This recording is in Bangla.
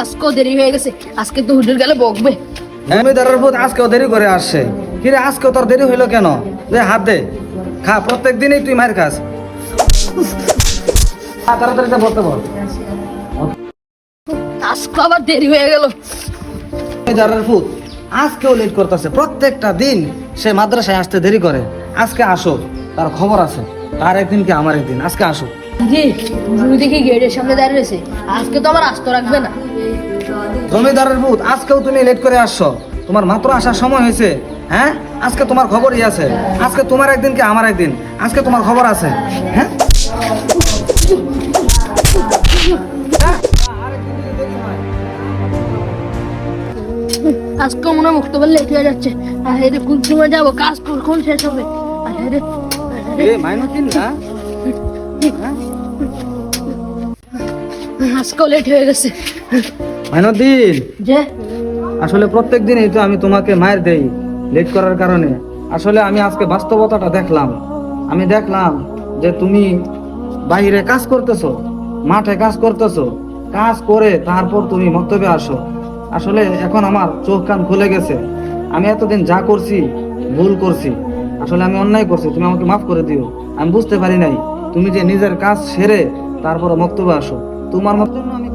আজকেও দেরি হয়ে গেছে, আজকে তো হুজুর গেলে বকবে। জমিদারের ভূত আজকেও দেরি করে আসছে। কিরে আজকেও তোর দেরি হইলো কেন? যে হাত দে, খা, প্রত্যেক দিনই তুই মার খাস। তাড়াতাড়ি বলতে বল। আজকে আবার দেরি হয়ে গেল। জমিদারের ভূত আজকেও লেট করতেছে, প্রত্যেকটা দিন সে মাদ্রাসায় আসতে দেরি করে। আজকে আসো, তার খবর আছে। তার একদিন কি আমার একদিন, আজকে আসো। জি, হুজুর দেখি গেটের সামনে দাঁড়িয়ে রয়েছে, আজকে তো আমার আসতে রাখবে না। জমিদারের ভূত আজকেও তুমি লেট করে আসছো, তোমার মাত্র আসার সময় হয়েছে। হ্যাঁ, আজকে তোমার খবরই আছে। আজকে তোমার একদিন কি আমার একদিন, আজকে তোমার খবর আছে। হ্যাঁ, আজকে মনে হয় মুক্তবার লেট হয়ে যাচ্ছে। আর এর কোন সময় যাবো, কাজ কখন শেষ হবে? আজকেও লেট হয়ে গেছে। মাইনুদ্দিন, যে আসলে প্রত্যেক দিনই তো আমি তোমাকে মায়ের দেই লেট করার কারণে। আসলে আমি আজকে বাস্তবতাটা দেখলাম। আমি দেখলাম যে তুমি বাইরে কাজ করতেছো, মাঠে কাজ করতেছো, কাজ করে তারপর তুমি মক্তবে আসো। আসলে এখন আমার চোখ কান খুলে গেছে। আমি এতদিন যা করছি ভুল করছি, আসলে আমি অন্যায় করছি, তুমি আমাকে মাফ করে দিও। আমি বুঝতে পারি নাই তুমি যে নিজের কাজ সেরে তারপর মক্তবে আসো। তোমার মতো আমি